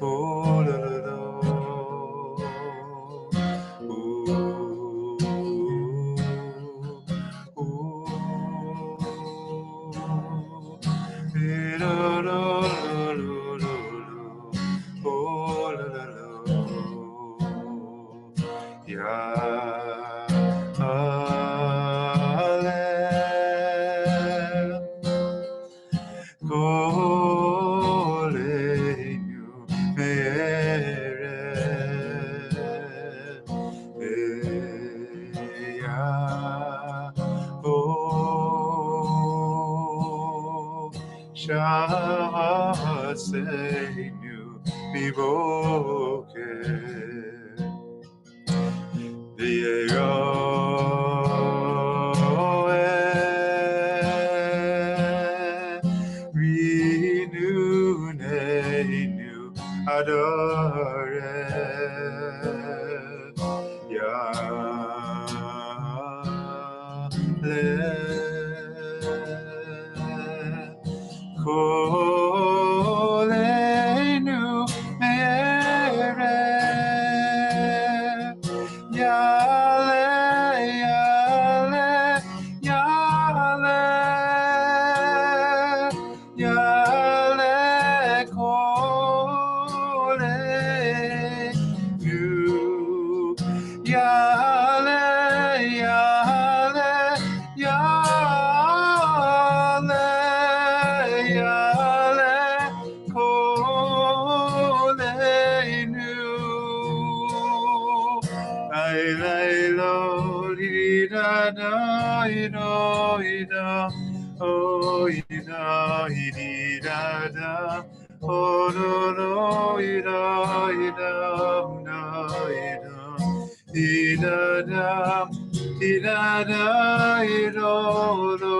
Oh, la, la, la. Seinu miboke Rinu neinu adore Ya le Kolenu mere Yale yale yale yale kolenu Yale yale yale yale kolenu ai lai lo di da da ida ida oh ida di da da oh no no ida ida na ida ida da ida da ida lo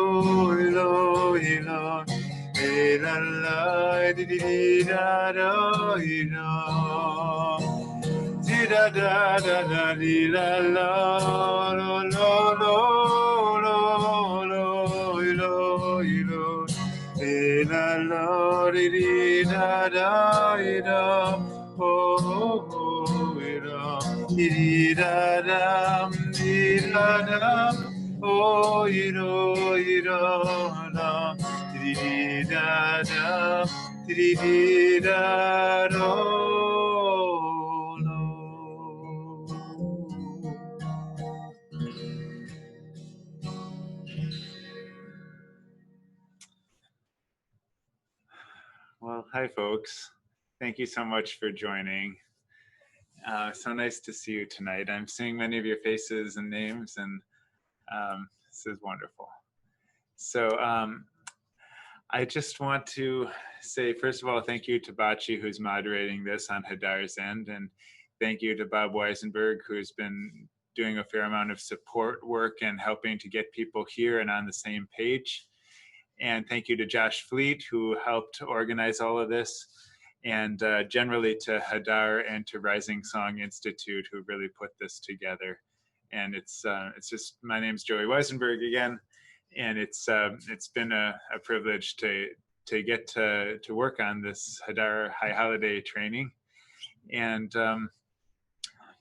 ilo ilo ila la di da da ida da da da da di la la lo lo lo lo lo lo lo la la di da da da oh di da da oh da di da da di da do Well, hi, folks. Thank you so much for joining. So nice to see you tonight. I'm seeing many of your faces and names, and this is wonderful. So I just want to say, first of all, thank you to Bachi, who's moderating this on Hadar's end, and thank you to Bob Weisenberg, who's been doing a fair amount of support work and helping to get people here and on the same page. And thank you to Josh Fleet, who helped organize all of this, and generally to Hadar and to Rising Song Institute, who really put this together. And it's just, my name's Joey Weisenberg again, and it's been a privilege to get to work on this Hadar High Holiday training. And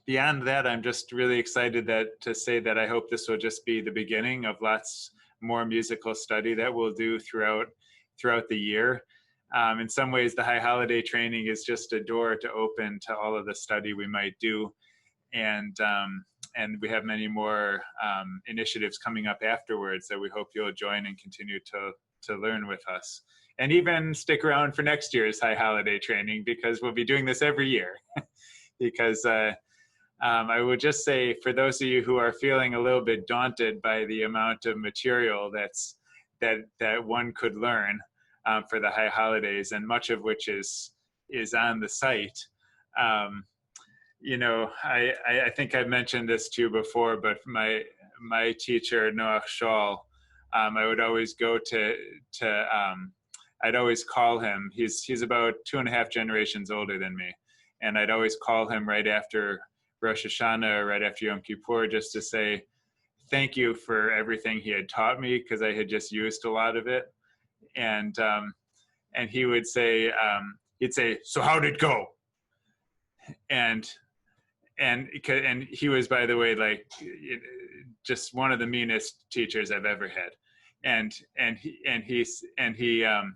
beyond that, I'm just really excited to say that I hope this will just be the beginning of lots more musical study that we'll do throughout the year. In some ways, the High Holiday training is just a door to open to all of the study we might do, and we have many more initiatives coming up afterwards that we hope you'll join and continue to learn with us, and even stick around for next year's High Holiday training, because we'll be doing this every year. Because I would just say, for those of you who are feeling a little bit daunted by the amount of material that one could learn for the High Holidays, and much of which is on the site, you know, I think I've mentioned this to you before, but my teacher, Noach Shaul, I would always go I'd always call him. He's about 2.5 generations older than me, and I'd always call him right after Rosh Hashanah or right after Yom Kippur, just to say thank you for everything he had taught me, because I had just used a lot of it. And he would say, he'd say, "So how did it go?" and he was, by the way, like just one of the meanest teachers I've ever had, and he's the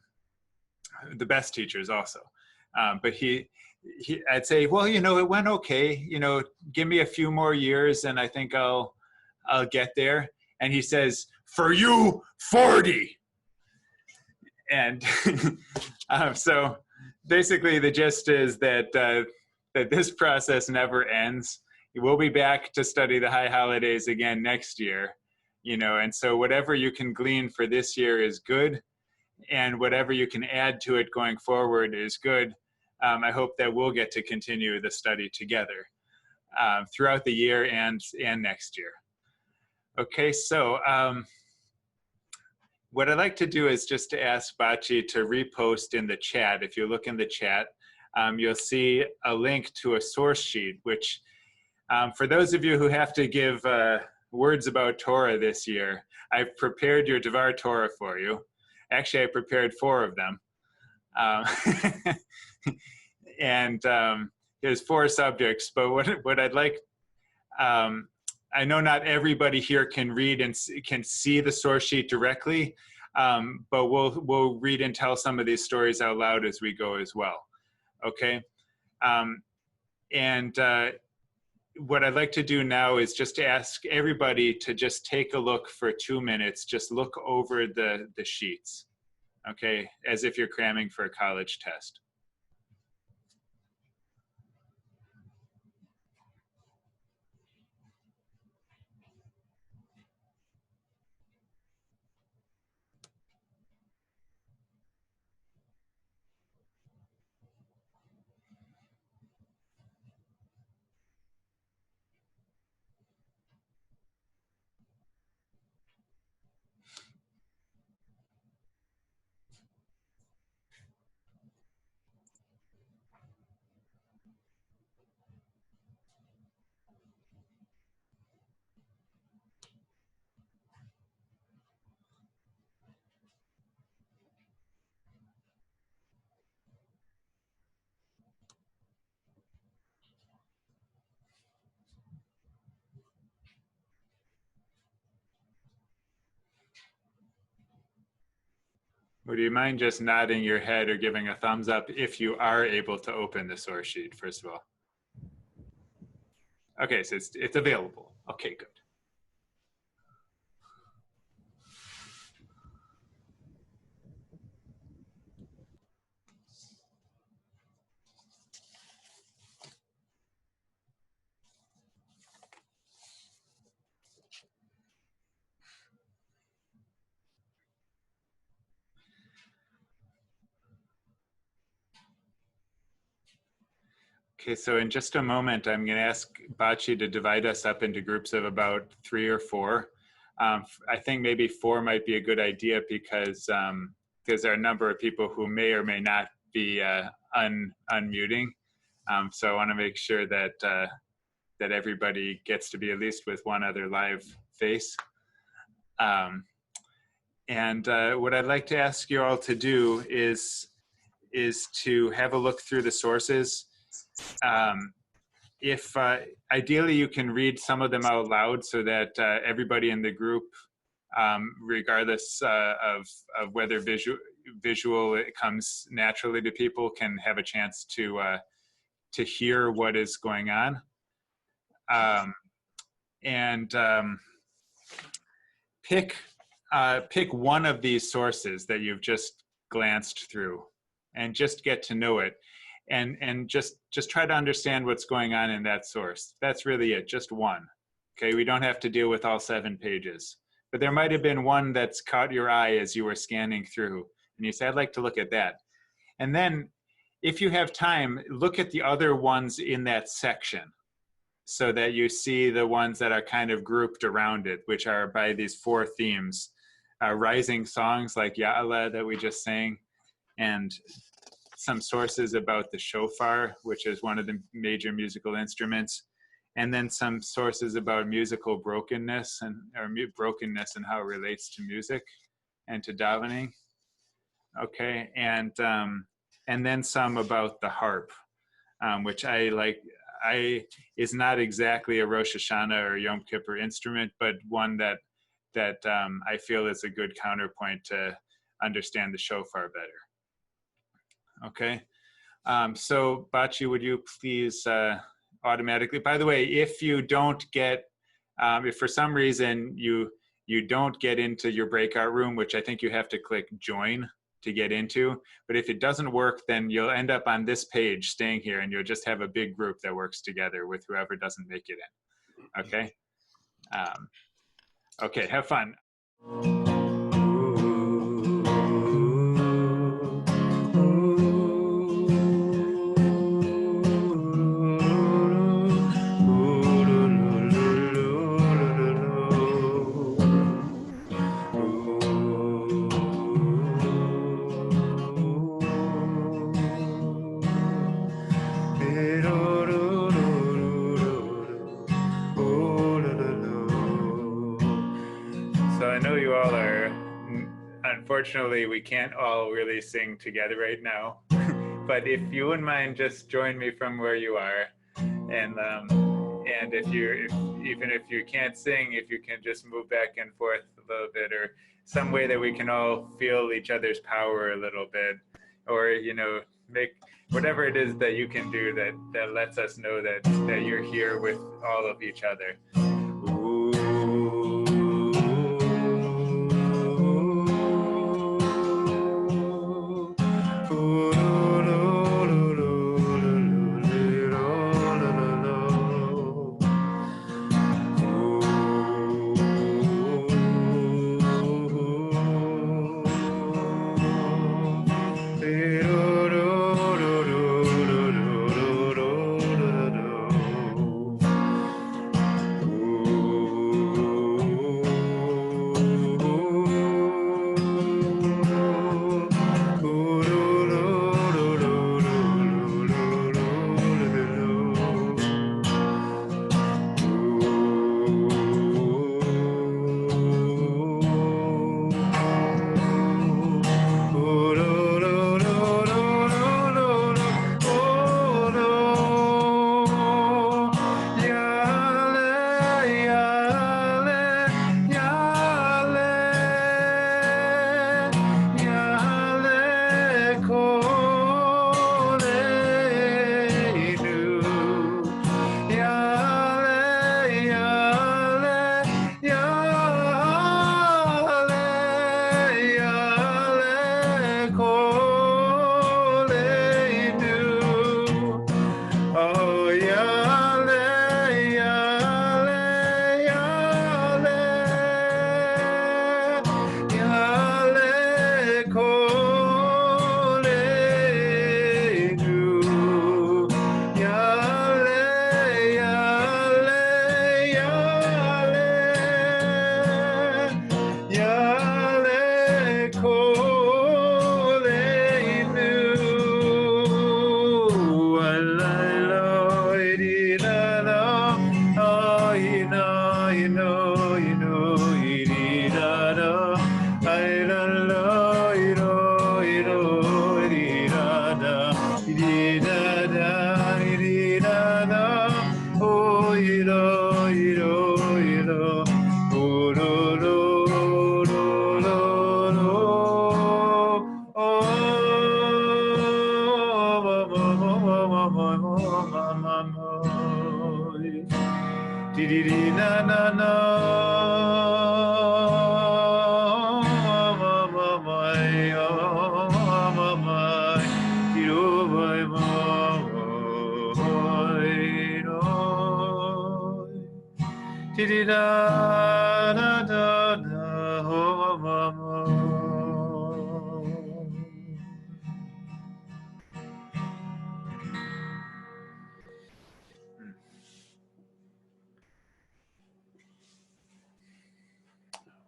best teachers also, but I'd say, well, it went okay, give me a few more years and I think I'll get there. And he says, for you, 40. And so basically the gist is that this process never ends. We'll be back to study the high holidays again next year, and so whatever you can glean for this year is good, and whatever you can add to it going forward is good. I hope that we'll get to continue the study together throughout the year and next year. Okay, so what I'd like to do is just to ask Bachi to repost in the chat. If you look in the chat, you'll see a link to a source sheet, which for those of you who have to give words about Torah this year, I've prepared your Devar Torah for you. Actually, I prepared 4 of them. And there's 4 subjects, but what I'd like, I know not everybody here can read and can see the source sheet directly, but we'll read and tell some of these stories out loud as we go as well. Okay, what I'd like to do now is just to ask everybody to just take a look for 2 minutes, just look over the sheets, okay, as if you're cramming for a college test. Would you mind just nodding your head or giving a thumbs up if you are able to open the source sheet, first of all? Okay, so it's available. Okay, good. Okay, so in just a moment, I'm going to ask Bachi to divide us up into groups of about 3 or 4. I think maybe 4 might be a good idea because there are a number of people who may or may not be unmuting. So I want to make sure that that everybody gets to be at least with one other live face. What I'd like to ask you all to do is to have a look through the sources. If ideally you can read some of them out loud so that everybody in the group, regardless of whether visual it comes naturally to people, can have a chance to hear what is going on. Pick one of these sources that you've just glanced through and just get to know it. And just try to understand what's going on in that source. That's really it, just one. Okay, we don't have to deal with all 7 pages. But there might have been one that's caught your eye as you were scanning through, and you say, I'd like to look at that. And then, if you have time, look at the other ones in that section so that you see the ones that are kind of grouped around it, which are by these 4 themes. Rising songs like Ya'ala that we just sang, and some sources about the shofar, which is one of the major musical instruments, and then some sources about musical brokenness and how it relates to music and to davening. Okay, and then some about the harp. which I like. Is not exactly a Rosh Hashanah or Yom Kippur instrument, but one that I feel is a good counterpoint to understand the shofar better. Okay, so Bachi, would you please automatically? By the way, if you don't get, if for some reason you don't get into your breakout room, which I think you have to click join to get into, but if it doesn't work, then you'll end up on this page staying here, and you'll just have a big group that works together with whoever doesn't make it in. Okay. Okay, have fun. So I know you all are, unfortunately, we can't all really sing together right now, but if you wouldn't mind, just join me from where you are. And even if you can't sing, if you can just move back and forth a little bit, or some way that we can all feel each other's power a little bit, or, you know, make whatever it is that you can do that lets us know that you're here with all of each other.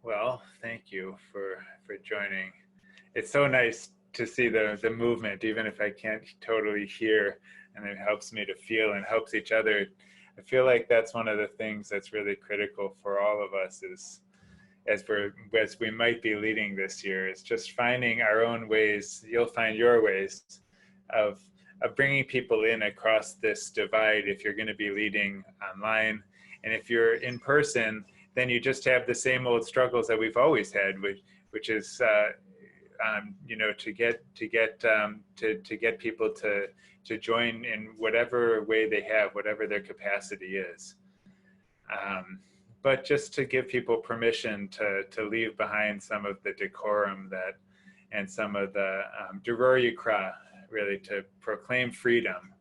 Well, thank you for joining. It's so nice to see the movement, even if I can't totally hear, and it helps me to feel and helps each other. I feel like that's one of the things that's really critical for all of us, is as we might be leading this year, is just finding our own ways. You'll find your ways of bringing people in across this divide if you're going to be leading online. And if you're in person, then you just have the same old struggles that we've always had, which is you know, to get people to join in whatever way they have, whatever their capacity is. But just to give people permission to leave behind some of the decorum that, and some of the Duror Yikra, really to proclaim freedom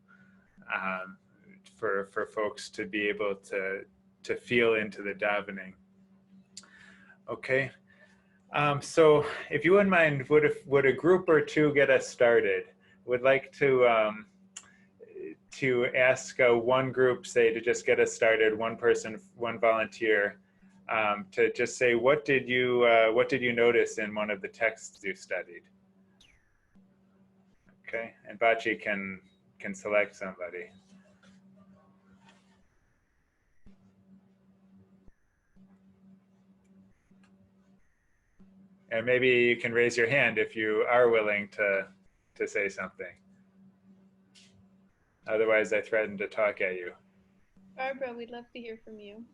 for folks to be able to feel into the davening. Okay, so if you wouldn't mind, would a group or two get us started? Would like to ask one group, say, to just get us started, one person, one volunteer, to just say, what did you notice in one of the texts you studied? Okay, and Bachi can select somebody. And maybe you can raise your hand if you are willing to say something. Otherwise, I threaten to talk at you. Barbara, we'd love to hear from you.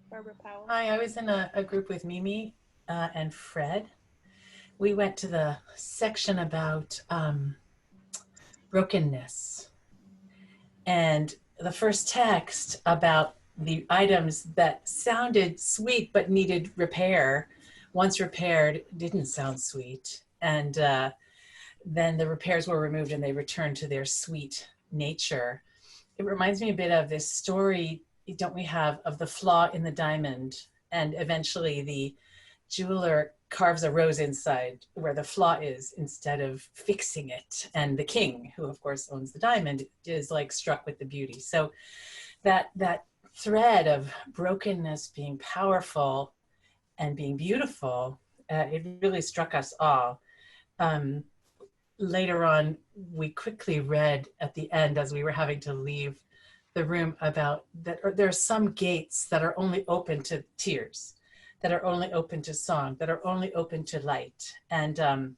Barbara Powell. Hi, I was in a group with Mimi and Fred. We went to the section about brokenness. And the first text about the items that sounded sweet but needed repair, once repaired, didn't sound sweet. And then the repairs were removed and they returned to their sweet nature. It reminds me a bit of this story, don't we have, of the flaw in the diamond, and eventually the jeweler carves a rose inside where the flaw is instead of fixing it. And the king, who of course owns the diamond, is like struck with the beauty. So that thread of brokenness being powerful and being beautiful, it really struck us all. Later on, we quickly read at the end as we were having to leave the room about that there are some gates that are only open to tears, that are only open to song, that are only open to light. And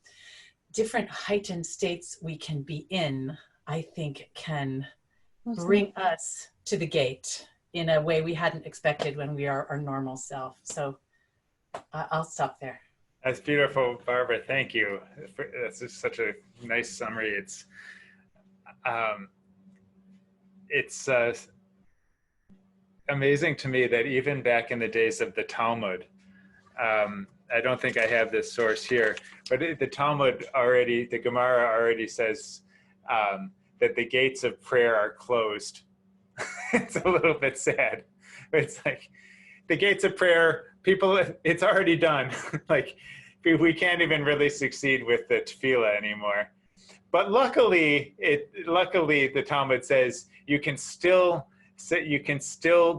different heightened states we can be in, I think, can bring us to the gate in a way we hadn't expected when we are our normal self. So I'll stop there. That's beautiful, Barbara. Thank you. That's just such a nice summary. It's amazing to me that even back in the days of the Talmud, I don't think I have this source here, but the Talmud already, the Gemara already says that the gates of prayer are closed. It's a little bit sad. It's like the gates of prayer, people, it's already done. Like we can't even really succeed with the tefillah anymore. But luckily, the Talmud says you can still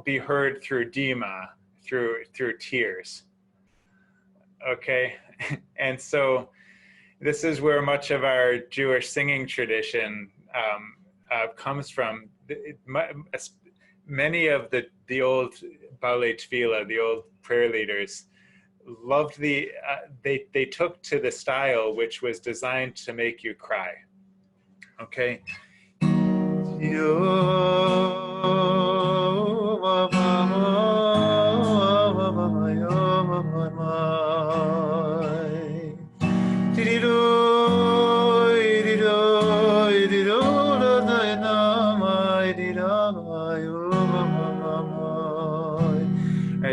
be heard through dima, through tears. Okay, and so this is where much of our Jewish singing tradition comes from. Many of the old Balei Tefillah, the old prayer leaders, loved they took to the style which was designed to make you cry. Okay.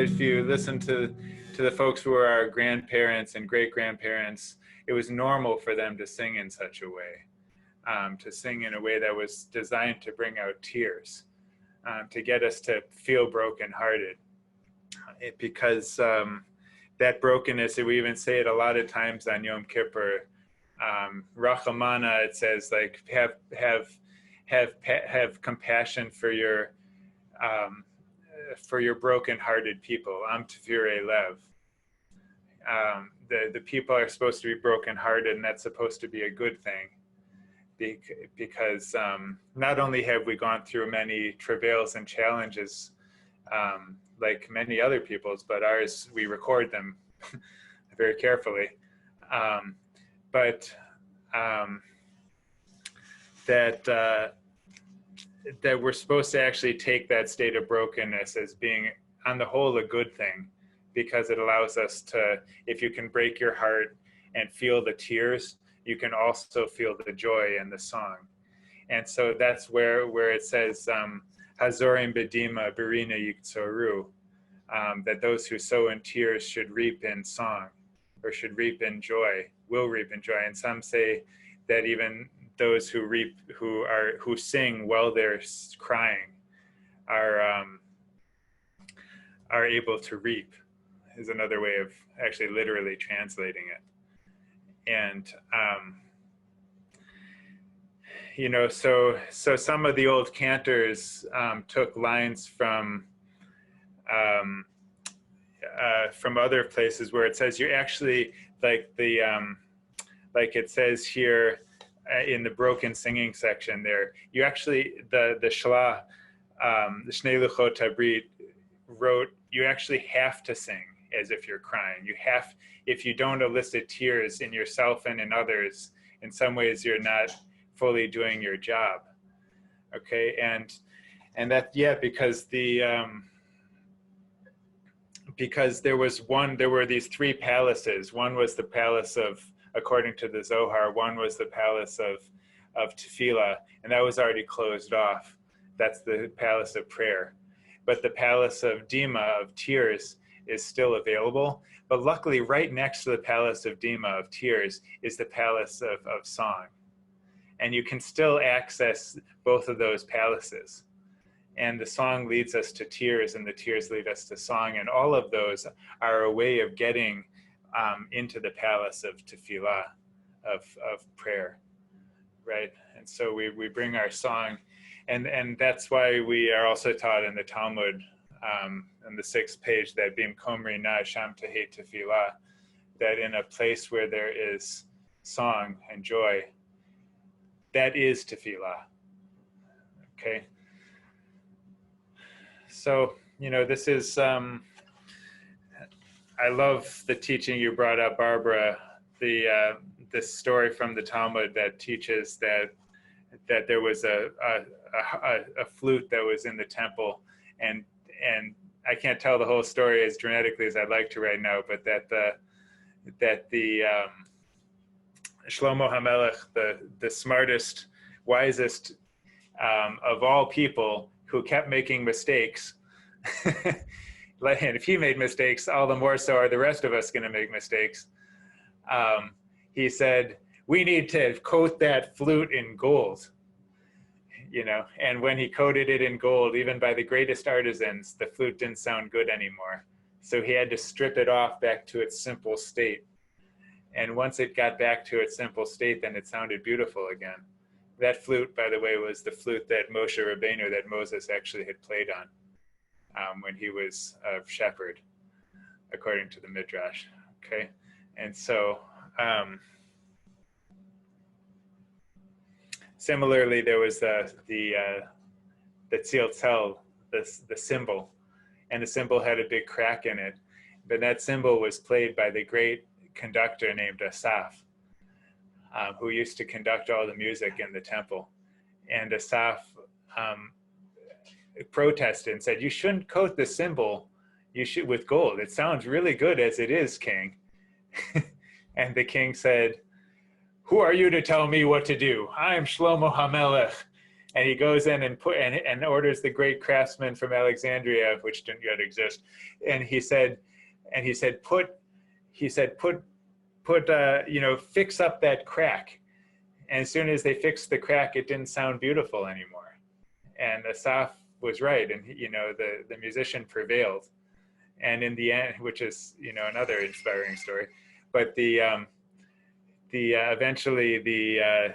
If you listen to the folks who are our grandparents and great-grandparents, it was normal for them to sing in such a way, to sing in a way that was designed to bring out tears, to get us to feel brokenhearted. Because that brokenness, we even say it a lot of times on Yom Kippur, Rachamana, it says, like, have compassion for your broken-hearted people. Am Tefirei Lev. The people are supposed to be broken-hearted, and that's supposed to be a good thing, because not only have we gone through many travails and challenges, like many other people's, but ours, we record them very carefully. But that that we're supposed to actually take that state of brokenness as being, on the whole, a good thing, because it allows us to, if you can break your heart and feel the tears, you can also feel the joy in the song. And so that's where it says, Hazorim bedima berina yiksoru, that those who sow in tears should reap in song, or should reap in joy, will reap in joy. And some say that even those who sing while they're crying are able to reap, is another way of actually literally translating it. And you know, so some of the old cantors took lines from other places where it says you actually, like the like it says here in the broken singing section there, you actually, the Shla, the Shnei Luchot Habrit wrote, you actually have to sing as if you're crying. You have, if you don't elicit tears in yourself and in others, in some ways you're not fully doing your job. Okay, and that, yeah, because there were these three palaces. One was the palace of, according to the Zohar, one was the palace of tefillah, and that was already closed off. That's the palace of prayer. But the palace of Dima, of tears, is still available. But luckily, right next to the palace of Dima, of tears, is the palace of song. And you can still access both of those palaces. And the song leads us to tears, and the tears lead us to song. And all of those are a way of getting into the palace of tefillah, of prayer, right? And so we bring our song, and that's why we are also taught in the Talmud, on the 6th page, that bim komri na sham tehei tefillah, that in a place where there is song and joy, that is tefillah. Okay. So, you know, this is, I love the teaching you brought up, Barbara, this story from the Talmud that teaches that there was a flute that was in the temple, and I can't tell the whole story as dramatically as I'd like to right now, but that the Shlomo HaMelech, the smartest, wisest of all people, who kept making mistakes, and if he made mistakes, all the more so are the rest of us going to make mistakes. He said, we need to coat that flute in gold, you know, and when he coated it in gold, even by the greatest artisans, the flute didn't sound good anymore. So he had to strip it off back to its simple state. And once it got back to its simple state, then it sounded beautiful again. That flute, by the way, was the flute that Moshe Rabbeinu, that Moses actually had played on when he was a shepherd, according to the Midrash. Okay, and so similarly, there was the tziltzal, the cymbal, and the cymbal had a big crack in it, but that cymbal was played by the great conductor named Asaph, who used to conduct all the music in the temple. And Asaph protested and said, you shouldn't coat the cymbal with gold. It sounds really good as it is, king. And the king said, who are you to tell me what to do? I'm Shlomo HaMelech. And he goes in and orders the great craftsman from Alexandria, which didn't yet exist. And he said, fix up that crack. And as soon as they fixed the crack, it didn't sound beautiful anymore. And Asaph was right, and you know, the musician prevailed. And in the end, which is, you know, another inspiring story, but eventually the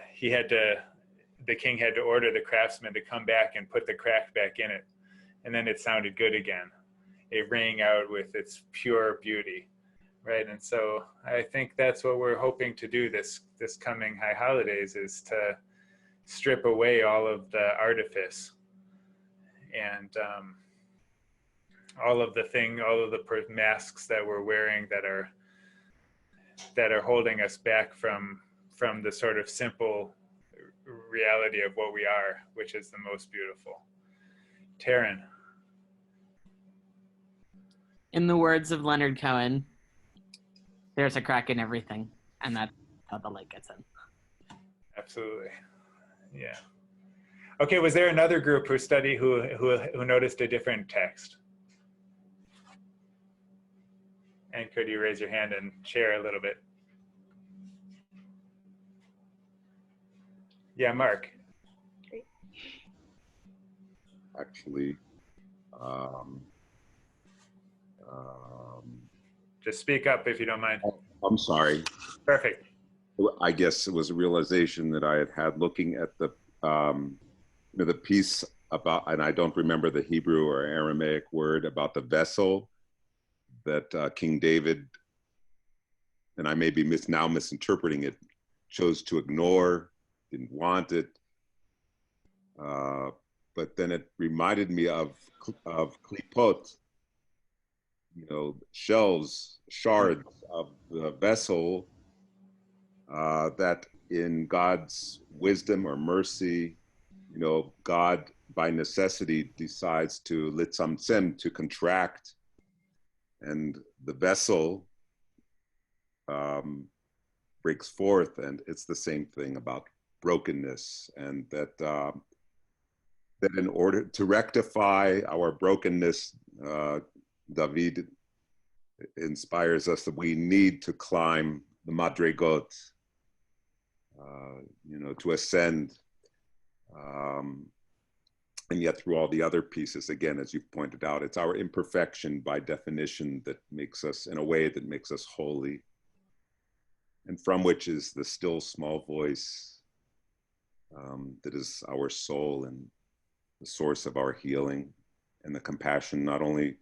king had to order the craftsman to come back and put the crack back in it, and then it sounded good again. It rang out with its pure beauty. Right, and so I think that's what we're hoping to do this coming high holidays, is to strip away all of the artifice and all of the masks that we're wearing that are holding us back from the sort of simple reality of what we are, which is the most beautiful. Taryn. In the words of Leonard Cohen, there's a crack in everything, and that's how the light gets in. Absolutely. Yeah. Okay, was there another group who noticed a different text? And could you raise your hand and share a little bit? Yeah, Mark. Great. Actually, Just speak up if you don't mind. I'm sorry. Perfect. I guess it was a realization that I had looking at the the piece about, and I don't remember the Hebrew or Aramaic word about the vessel that King David, and I may be now misinterpreting it, chose to ignore, didn't want it. But then it reminded me of klipot, shells, shards of the vessel that in God's wisdom or mercy, God by necessity decides to litzamtzem, to contract, and the vessel breaks forth, and it's the same thing about brokenness, and that that in order to rectify our brokenness, David inspires us that we need to climb the madrigot, to ascend. And yet through all the other pieces, again, as you've pointed out, it's our imperfection by definition that makes us, in a way, that makes us holy. And from which is the still small voice that is our soul and the source of our healing, and the compassion not only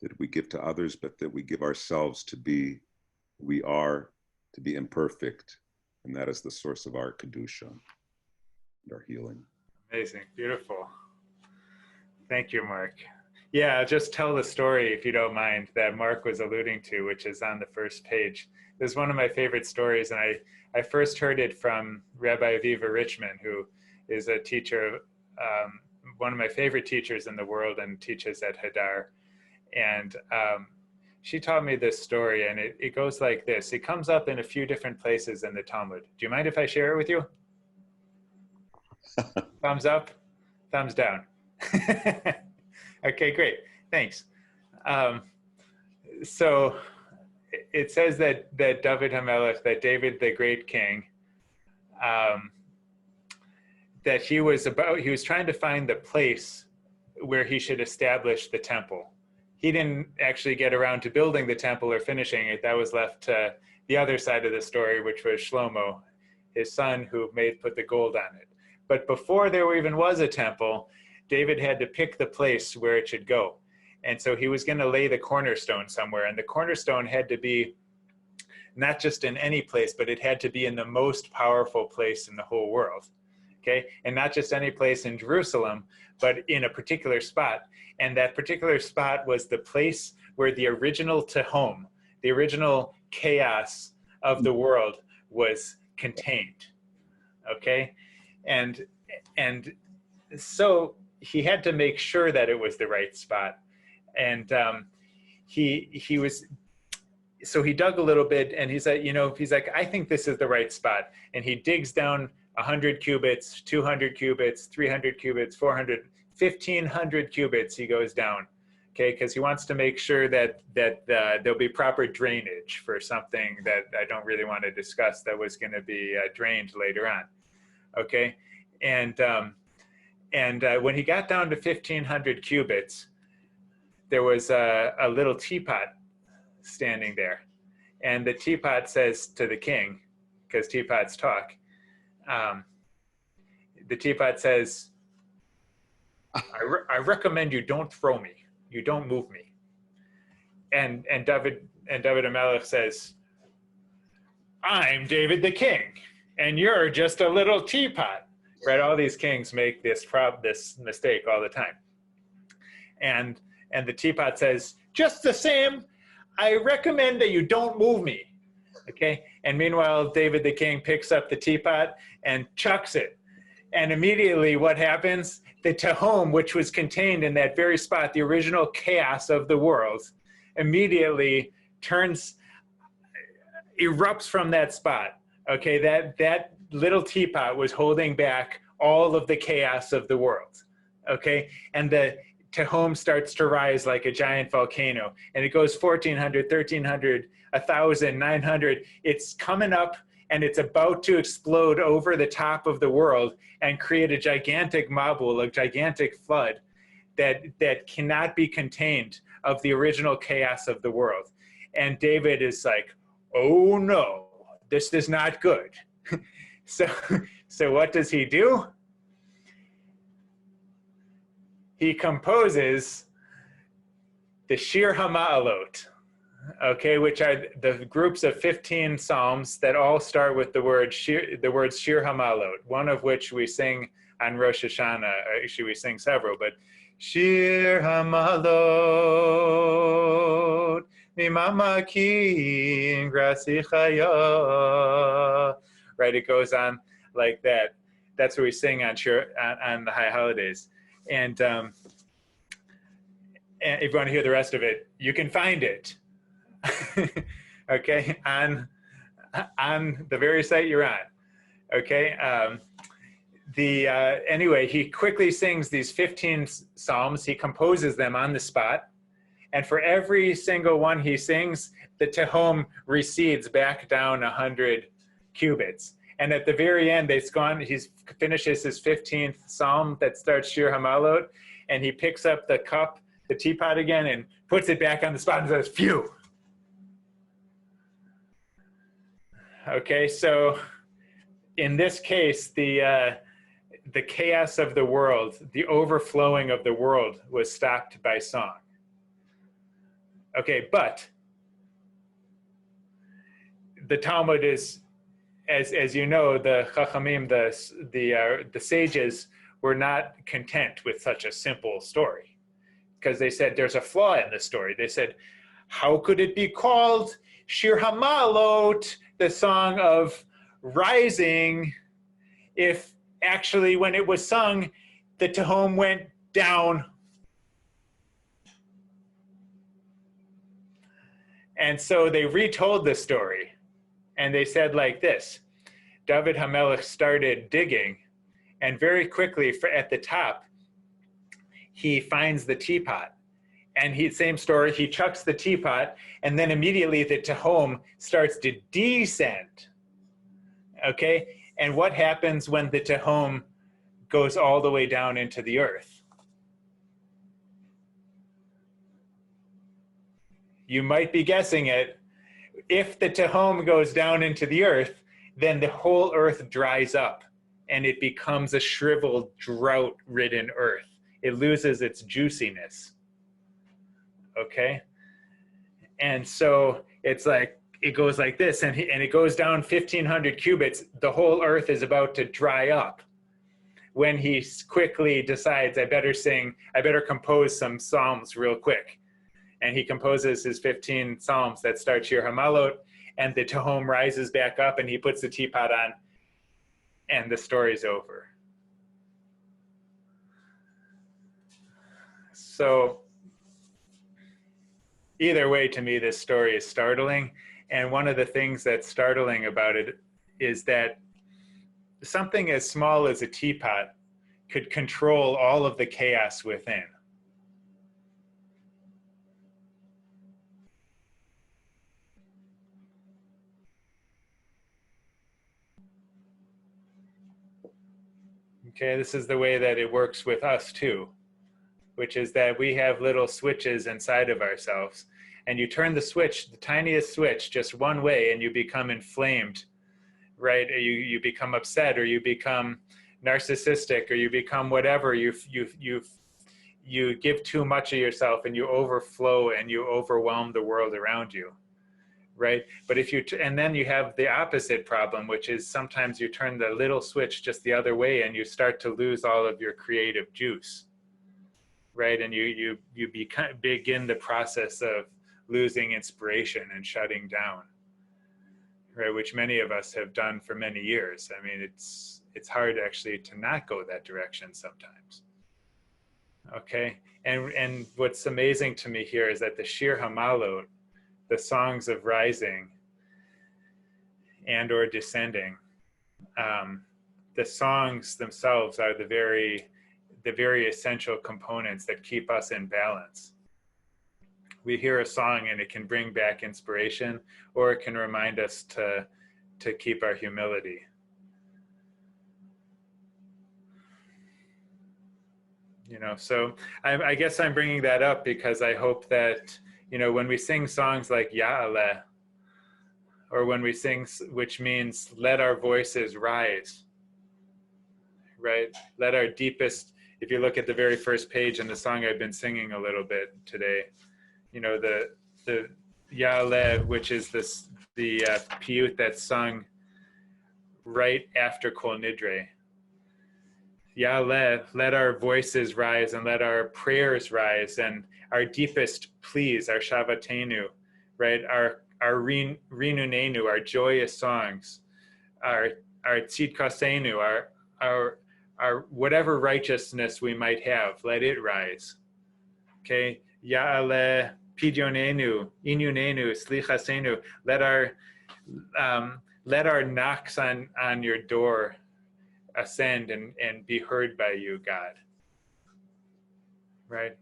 that we give to others, but that we give ourselves to be who we are, to be imperfect. And that is the source of our kedusha and our healing. Amazing, beautiful. Thank you, Mark. Yeah, just tell the story, if you don't mind, that Mark was alluding to, which is on the first page. This is one of my favorite stories, and I first heard it from Rabbi Aviva Richman, who is a teacher, one of my favorite teachers in the world, and teaches at Hadar. And she taught me this story, and it goes like this. It comes up in a few different places in the Talmud. Do you mind if I share it with you? Thumbs up, thumbs down. Okay, great, thanks. So it says that David HaMelech, that David the great king, that he was trying to find the place where he should establish the temple. He didn't actually get around to building the temple or finishing it. That was left to the other side of the story, which was Shlomo, his son, who put the gold on it. But before there even was a temple, David had to pick the place where it should go. And so he was going to lay the cornerstone somewhere. And the cornerstone had to be not just in any place, but it had to be in the most powerful place in the whole world. Okay? And not just any place in Jerusalem, but in a particular spot. And that particular spot was the place where the original Tehom, the original chaos of the world, was contained. Okay? And so he had to make sure that it was the right spot. And so he dug a little bit, and he's like, I think this is the right spot. And he digs down 100 cubits, 200 cubits, 300 cubits, 400, 1,500 cubits he goes down, okay? Because he wants to make sure that there'll be proper drainage for something that I don't really want to discuss that was going to be drained later on, okay? And when he got down to 1,500 cubits, there was a little teapot standing there. And the teapot says to the king, because teapots talk, the teapot says, I recommend you don't throw me. You don't move me. And David HaMelech says, I'm David the king, and you're just a little teapot. Right? All these kings make this mistake all the time. And the teapot says, just the same, I recommend that you don't move me. Okay? And meanwhile, David the king picks up the teapot and chucks it. And immediately what happens? The Tehom, which was contained in that very spot, the original chaos of the world, immediately erupts from that spot. Okay, that little teapot was holding back all of the chaos of the world. Okay, and the Tehom starts to rise like a giant volcano, and it goes 1400, 1300, 1000, 900. It's coming up, and it's about to explode over the top of the world and create a gigantic mabul, a gigantic flood that cannot be contained of the original chaos of the world. And David is like, oh no, this is not good. So what does he do? He composes the Shir HaMa'alot, okay, which are the groups of 15 psalms that all start with the words Shir HaMa'alot, one of which we sing on Rosh Hashanah. Actually, we sing several, but Shir HaMa'alot, Mimamakim Grasichaya. Right, it goes on like that. That's what we sing on the high holidays. And if you want to hear the rest of it, you can find it, okay, on the very site you're on, okay. Anyway, he quickly sings these 15 psalms. He composes them on the spot, and for every single one he sings, the Tehom recedes back down 100 cubits. And at the very end, he finishes his 15th psalm that starts Shir HaMa'alot, and he picks up the cup, the teapot again, and puts it back on the spot and says, phew. Okay, so in this case, the chaos of the world, the overflowing of the world was stopped by song. Okay, but the Talmud is, as you know, the Chachamim, the sages, were not content with such a simple story, because they said there's a flaw in the story. They said, how could it be called Shir HaMa'alot, the song of rising, if actually when it was sung, the Tehom went down? And so they retold the story. And they said like this: David HaMelech started digging, and very quickly at the top, he finds the teapot. And same story, he chucks the teapot, and then immediately the Tehom starts to descend. Okay? And what happens when the Tehom goes all the way down into the earth? You might be guessing it. If the Tehom goes down into the earth, then the whole earth dries up and it becomes a shriveled, drought-ridden earth. It loses its juiciness. Okay? And so it's like, it goes like this, and it goes down 1,500 cubits. The whole earth is about to dry up when he quickly decides, I better compose some psalms real quick. And he composes his 15 psalms that start Shir HaMa'alot, and the Tehom rises back up, and he puts the teapot on, and the story's over. So either way, to me, this story is startling. And one of the things that's startling about it is that something as small as a teapot could control all of the chaos within. Okay, this is the way that it works with us too, which is that we have little switches inside of ourselves, and you turn the switch, the tiniest switch, just one way, and you become inflamed, right? You become upset, or you become narcissistic, or you become whatever. You give too much of yourself, and you overflow, and you overwhelm the world around you. Right? But and then you have the opposite problem, which is sometimes you turn the little switch just the other way and you start to lose all of your creative juice, right? And you begin the process of losing inspiration and shutting down, right? Which many of us have done for many years. I mean, it's it's hard actually to not go that direction sometimes. Okay, and what's amazing to me here is that the Shir Hamalot, the songs of rising and or descending, the songs themselves are the very essential components that keep us in balance. We hear a song and it can bring back inspiration, or it can remind us to keep our humility. You know, so I guess I'm bringing that up because I hope that, you know, when we sing songs like Ya'aleh, or when we sing, which means let our voices rise, right? Let our deepest, if you look at the very first page in the song I've been singing a little bit today, you know, the Ya'aleh, which is the piyut that's sung right after Kol Nidre. Ya'aleh, let our voices rise and let our prayers rise, and our deepest pleas, our shavatenu, right? Our rinunenu, our joyous songs, our tzidkasenu, our whatever righteousness we might have, let it rise. Okay, Ya'aleh pidionenu, inunenu, slichasenu. Let our knocks on your door ascend and be heard by you, God. Right?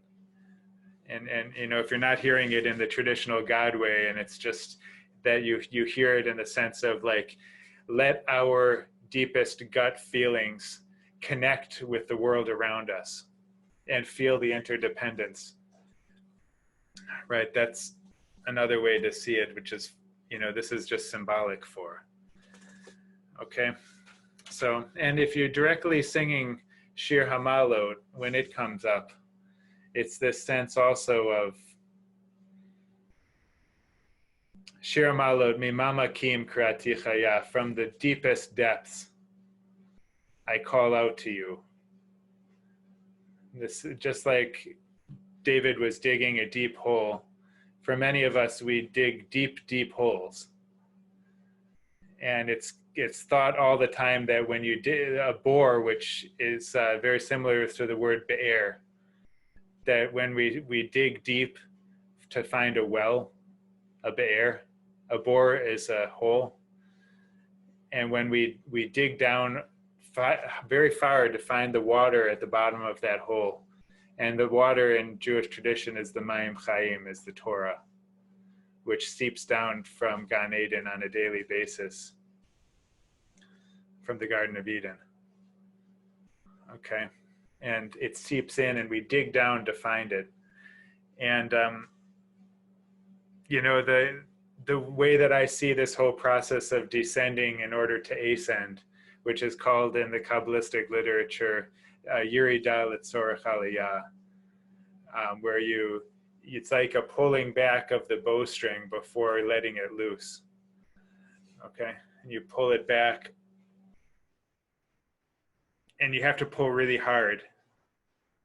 And you know, if you're not hearing it in the traditional God way, and it's just that you hear it in the sense of like, let our deepest gut feelings connect with the world around us and feel the interdependence. Right? That's another way to see it, which is, you know, this is just symbolic for. Okay? So, and if you're directly singing Shir Hamalot, when it comes up, it's this sense also of Shir Hamalot, Mimama Kim Krati Chaya, from the deepest depths, I call out to you. This, just like David was digging a deep hole, for many of us, we dig deep, deep holes. And it's thought all the time that when you dig a bore, which is very similar to the word be'er, that when we dig deep to find a well, a be'er, a bore is a hole. And when we dig down very far to find the water at the bottom of that hole, and the water in Jewish tradition is the Mayim Chaim, is the Torah, which seeps down from Gan Eden on a daily basis, from the Garden of Eden. Okay, and it seeps in and we dig down to find it. And, you know, the way that I see this whole process of descending in order to ascend, which is called in the Kabbalistic literature, Yerida L'Tzorech Aliyah, where it's like a pulling back of the bowstring before letting it loose. Okay, and you pull it back, and you have to pull really hard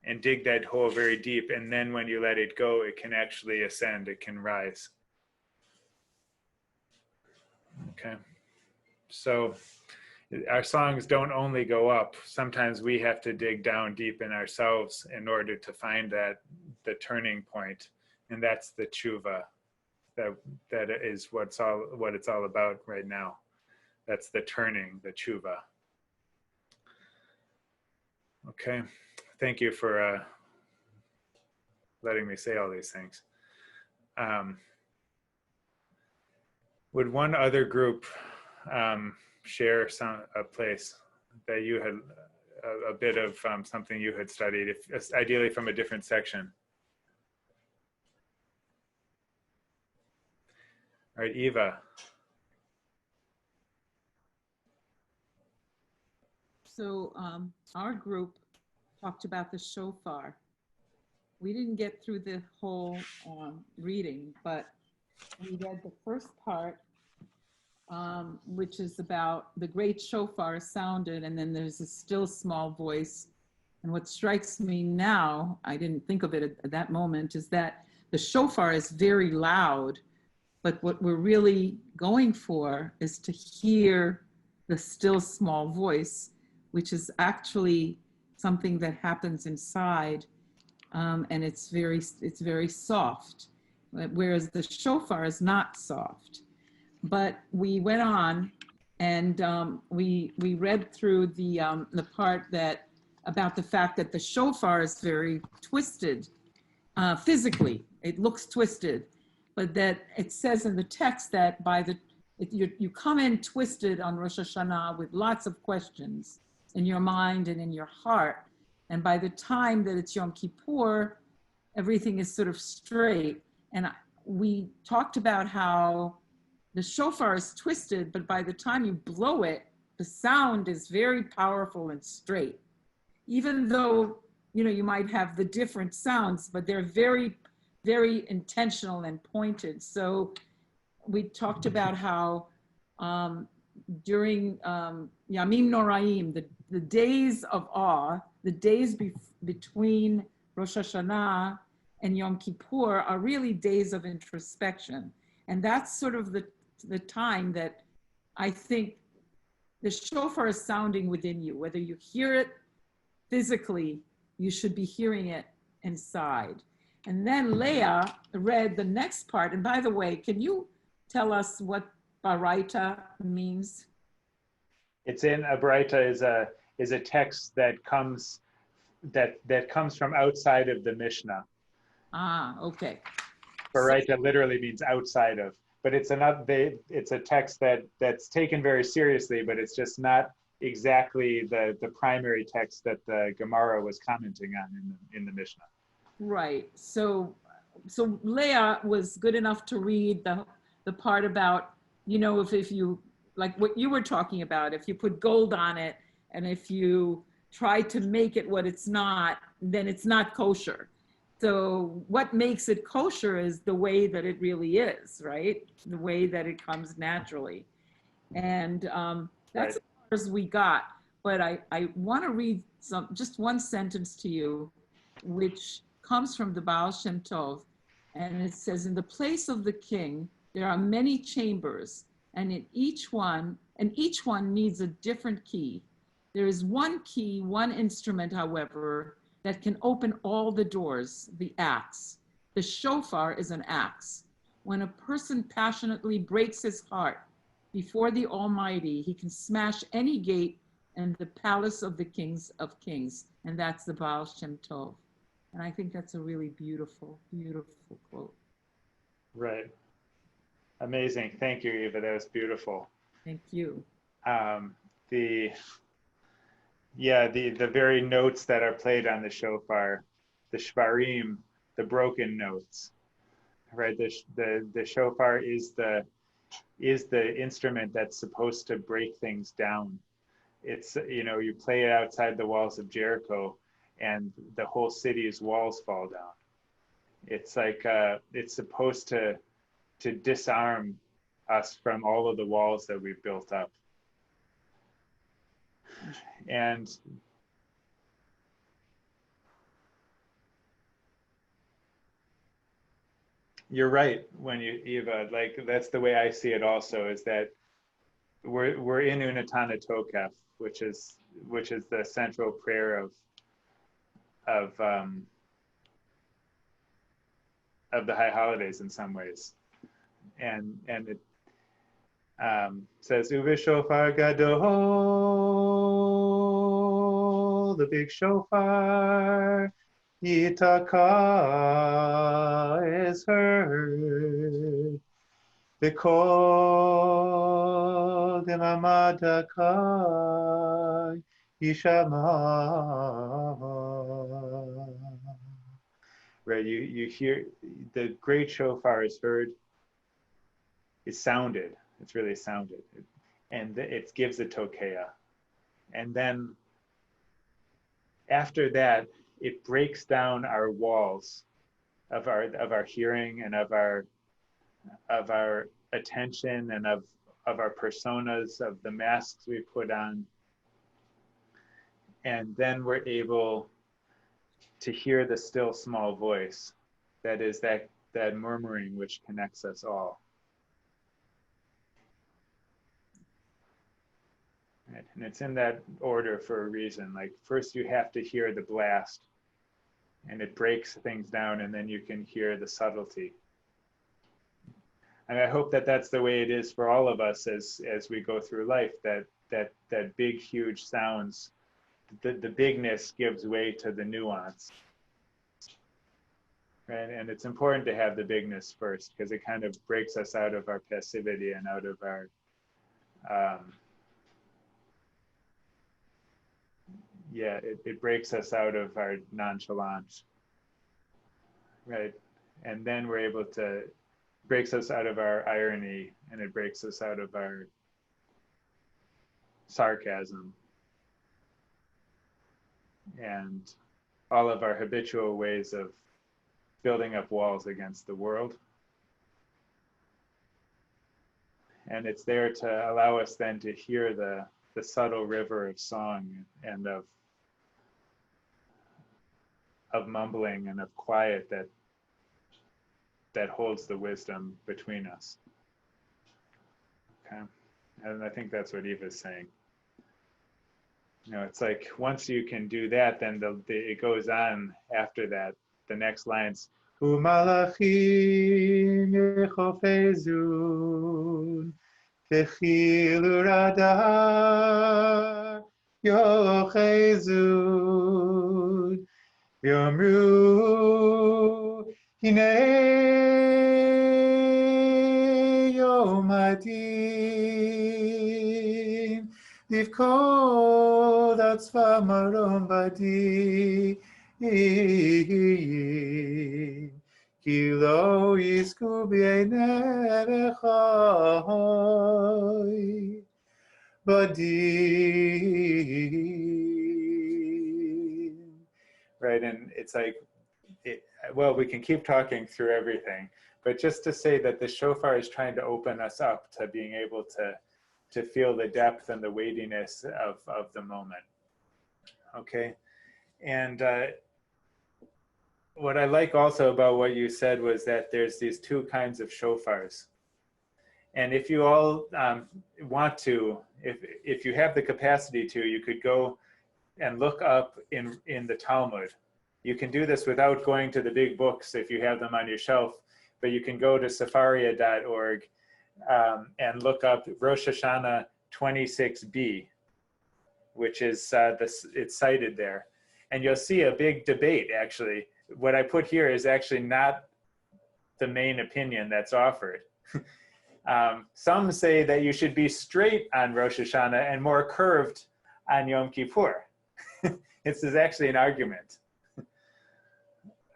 and dig that hole very deep, and then when you let it go, it can actually ascend, it can rise. Okay, so our songs don't only go up. Sometimes we have to dig down deep in ourselves in order to find the turning point, and that's the tshuva. That is what it's all about right now. That's the turning, the tshuva. Okay, thank you for letting me say all these things. Would one other group share a place that you had a bit of something you had studied, if ideally from a different section? All right, Eva. So our group talked about the shofar. We didn't get through the whole reading, but we read the first part, which is about the great shofar sounded, and then there's a still small voice. And what strikes me now, I didn't think of it at that moment, is that the shofar is very loud, but what we're really going for is to hear the still small voice, which is actually something that happens inside, and it's very soft, whereas the shofar is not soft. But we went on, and we read through the part that about the fact that the shofar is very twisted physically. It looks twisted, but that it says in the text that you come in twisted on Rosh Hashanah with lots of questions in your mind and in your heart. And by the time that it's Yom Kippur, everything is sort of straight. And we talked about how the shofar is twisted, but by the time you blow it, the sound is very powerful and straight. Even though, you might have the different sounds, but they're very, very intentional and pointed. So we talked about how during Yamim Noraim, the days of awe, the days between Rosh Hashanah and Yom Kippur are really days of introspection. And that's sort of the time that I think the shofar is sounding within you. Whether you hear it physically, you should be hearing it inside. And then Leah read the next part. And by the way, can you tell us what Baraita means? It's in a Baraita is a text that comes from outside of the Mishnah. Ah, okay. Baraita literally means outside of, but it's a text that's taken very seriously, but it's just not exactly the primary text that the Gemara was commenting on in the Mishnah. Right. So Leah was good enough to read the part about, if you, like what you were talking about, if you put gold on it and if you try to make it what it's not, then it's not kosher. So what makes it kosher is the way that it really is, right? The way that it comes naturally. And that's as far as we got. But I want to read just one sentence to you, which comes from the Baal Shem Tov. And it says, in the place of the king, there are many chambers, and each one needs a different key. There is one key, one instrument, however, that can open all the doors, the axe. The shofar is an axe. When a person passionately breaks his heart before the Almighty, he can smash any gate in the palace of the kings of kings. And that's the Baal Shem Tov. And I think that's a really beautiful, beautiful quote. Right. Amazing. Thank you, Eva. That was beautiful. Thank you. The very notes that are played on the shofar, the shvarim, the broken notes, right? The shofar is the instrument that's supposed to break things down. It's, you play it outside the walls of Jericho and the whole city's walls fall down. It's like, it's supposed to disarm us from all of the walls that we've built up. And you're right when Eva, like that's the way I see it also, is that we're in Unatana Tokef, which is the central prayer of the High Holidays in some ways. And it says, Uve shofar gadol, the big shofar, Yitaka is heard, B'kol Demamadaka Yishama. Right, you hear the great shofar is heard. It's sounded. It's really sounded, and it gives a tokeya, and then after that, it breaks down our walls of our hearing and of our attention and of our personas, of the masks we put on, and then we're able to hear the still small voice, that is that murmuring which connects us all. Right? And it's in that order for a reason. Like first you have to hear the blast and it breaks things down, and then you can hear the subtlety. And I hope that that's the way it is for all of us as we go through life, that big, huge sounds, the bigness gives way to the nuance. Right? And it's important to have the bigness first, because it kind of breaks us out of our passivity and out of our it breaks us out of our nonchalance, right? And then we're able to, breaks us out of our irony, and it breaks us out of our sarcasm and all of our habitual ways of building up walls against the world. And it's there to allow us then to hear the subtle river of song and of mumbling and of quiet that holds the wisdom between us. Okay, and I think that's what Eva's saying. You know, it's like once you can do that, then it goes on after that. The next lines, Umalachim yechofezun techilu radar yochezun yomru hinei yom hadin livkod atzva marom badi Ki lo yizku b'einei badi. Right, and it's like, well, we can keep talking through everything, but just to say that the shofar is trying to open us up to being able to feel the depth and the weightiness of the moment. Okay, and what I like also about what you said was that there's these two kinds of shofars. And if you all want to, if you have the capacity to, you could go and look up in the Talmud. You can do this without going to the big books if you have them on your shelf, but you can go to Sefaria.org and look up Rosh Hashanah 26b, which is, it's cited there. And you'll see a big debate, actually. What I put here is actually not the main opinion that's offered. Some say that you should be straight on Rosh Hashanah and more curved on Yom Kippur. This is actually an argument.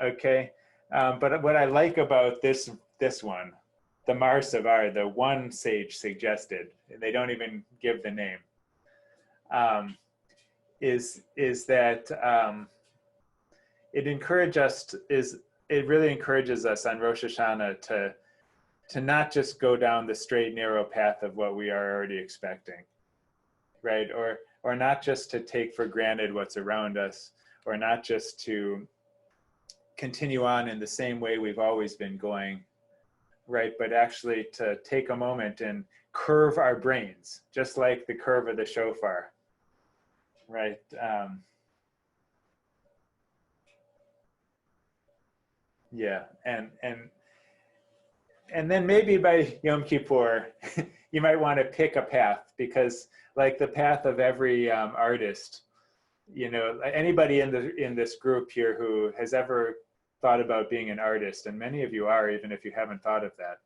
Okay, but what I like about this one, the Mar Savar, the one sage suggested, they don't even give the name, is that it really encourages us on Rosh Hashanah to not just go down the straight, narrow path of what we are already expecting, right? Or not just to take for granted what's around us, or not just to continue on in the same way we've always been going, right? But actually to take a moment and curve our brains, just like the curve of the shofar, right? Yeah, and then maybe by Yom Kippur, you might want to pick a path, because like the path of every artist, you know, anybody in this group here who has ever thought about being an artist, and many of you are, even if you haven't thought of that.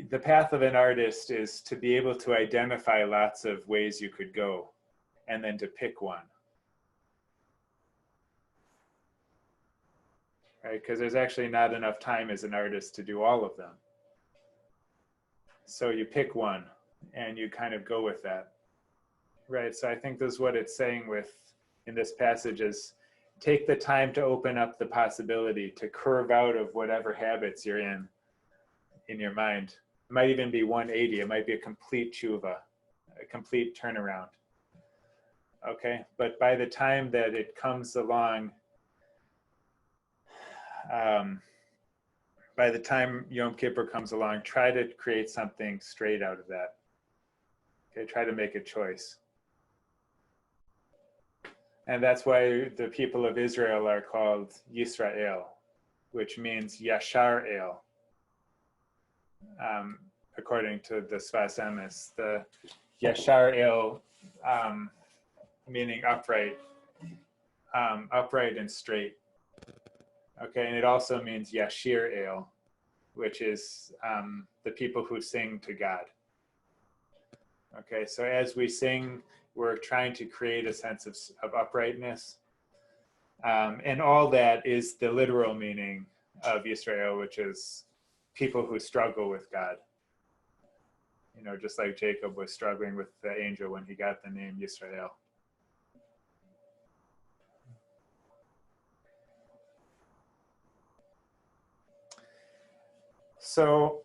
The path of an artist is to be able to identify lots of ways you could go, and then to pick one. Right? Because there's actually not enough time as an artist to do all of them. So you pick one and you kind of go with that. Right? So I think this is what it's saying in this passage is, take the time to open up the possibility to curve out of whatever habits you're in your mind. It might even be 180. It might be a complete tshuva, a complete turnaround. Okay? But by the time that it comes along, by the time Yom Kippur comes along, try to create something straight out of that. Okay, try to make a choice. And that's why the people of Israel are called Yisrael, which means Yashar El. According to the Sfas Emes, the Yashar El, meaning upright, upright and straight. Okay, and it also means Yashir El, which is the people who sing to God. Okay, so as we sing, we're trying to create a sense of uprightness. And all that is the literal meaning of Yisrael, which is people who struggle with God. You know, just like Jacob was struggling with the angel when he got the name Yisrael. So,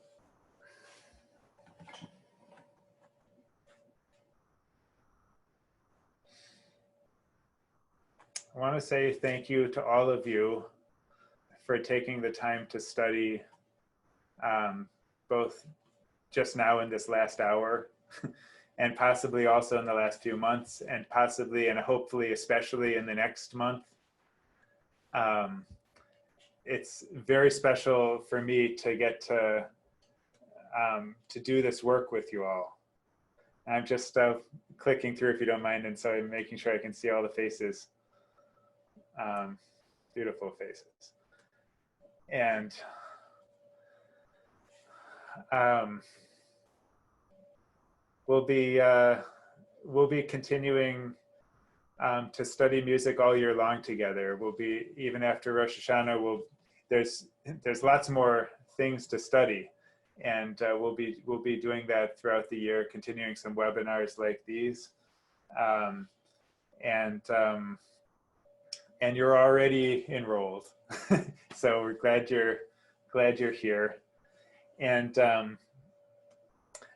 I want to say thank you to all of you for taking the time to study, both just now in this last hour, and possibly also in the last few months, and possibly and hopefully especially in the next month. It's very special for me to get to do this work with you all. I'm just clicking through, if you don't mind, and so I'm making sure I can see all the faces. Beautiful faces. And we'll be continuing to study music all year long together. We'll be, even after Rosh Hashanah, there's lots more things to study, and we'll be doing that throughout the year, continuing some webinars like these, and you're already enrolled, so we're glad you're here. And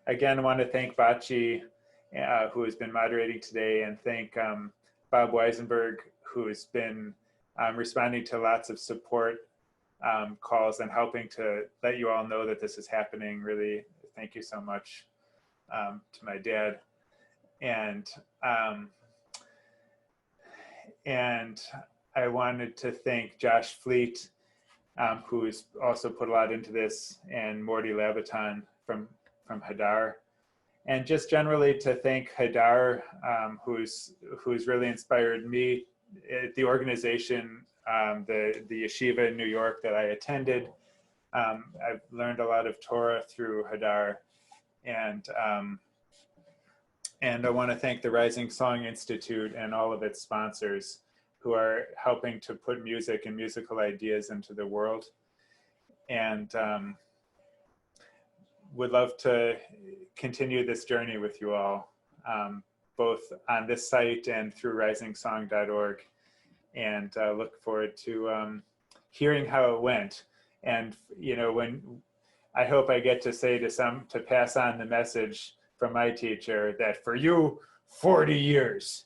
again, I want to thank Bachi, who has been moderating today, and thank Bob Weisenberg, who has been responding to lots of support calls and helping to let you all know that this is happening. Really, thank you so much to my dad. And I wanted to thank Josh Fleet, who's also put a lot into this, and Morty Labaton from Hadar. And just generally to thank Hadar, who's really inspired me, the organization, the yeshiva in New York that I attended. I've learned a lot of Torah through Hadar, and I want to thank the Rising Song Institute and all of its sponsors who are helping to put music and musical ideas into the world. And would love to continue this journey with you all, both on this site and through risingsong.org. And look forward to hearing how it went. And, you know, when I hope I get to say to pass on the message from my teacher that for you, 40 years.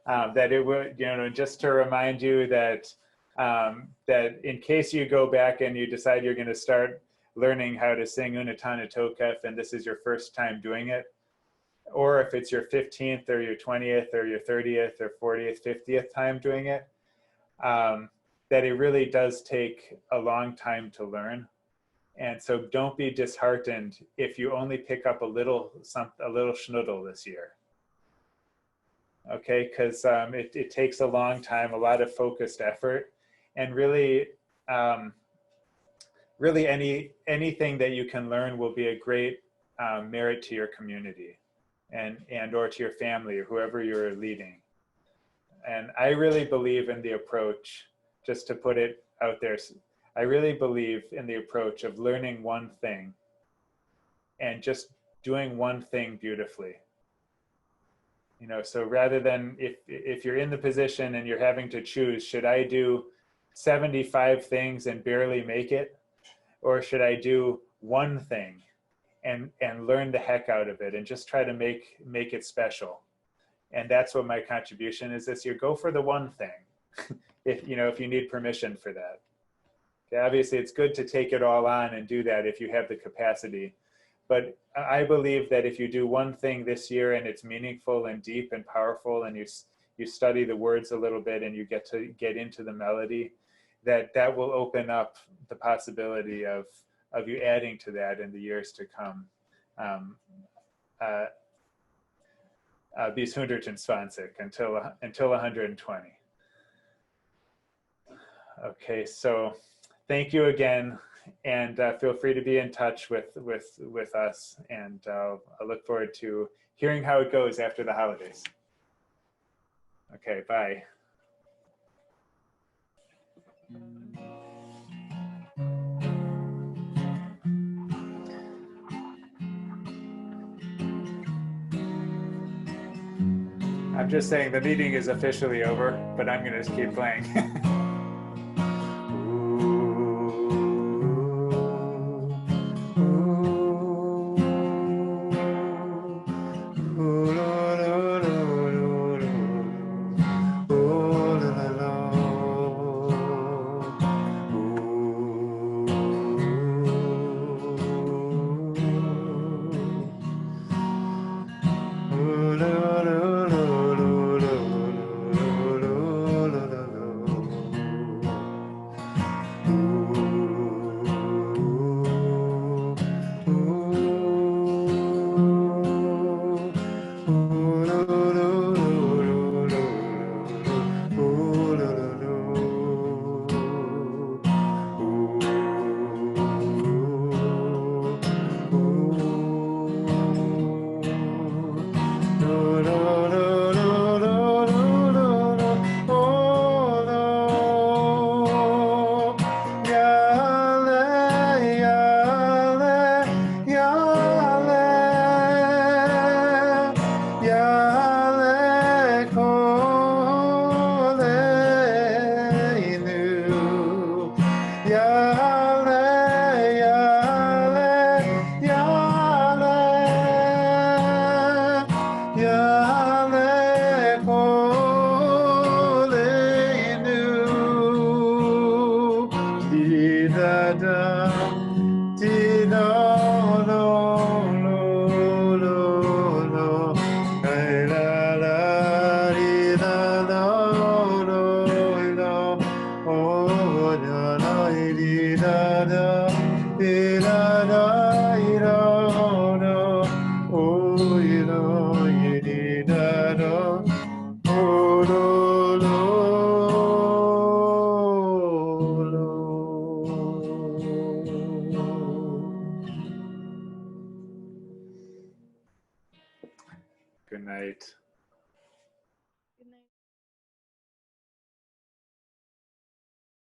That it would, you know, just to remind you that that in case you go back and you decide you're going to start learning how to sing Unatana Tokef, and this is your first time doing it, or if it's your 15th or your 20th or your 30th or 40th, 50th time doing it, that it really does take a long time to learn. And so don't be disheartened if you only pick up a little schnoodle this year. Okay, because it takes a long time, a lot of focused effort, and really, really anything that you can learn will be a great merit to your community, and or to your family or whoever you're leading. And I really believe in the approach, just to put it out there, I really believe in the approach of learning one thing and just doing one thing beautifully. You know, so rather than if you're in the position and you're having to choose, should I do 75 things and barely make it? Or should I do one thing and learn the heck out of it and just try to make it special? And that's what my contribution is this year. Go for the one thing, if you need permission for that. Okay, obviously, it's good to take it all on and do that if you have the capacity. But I believe that if you do one thing this year and it's meaningful and deep and powerful, and you study the words a little bit and you get into the melody, that will open up the possibility of you adding to that in the years to come. Bis 120 until 120. Okay, so thank you again, and feel free to be in touch with us, and I look forward to hearing how it goes after the holidays. Okay, bye. I'm just saying the meeting is officially over, but I'm going to just keep playing. Good night.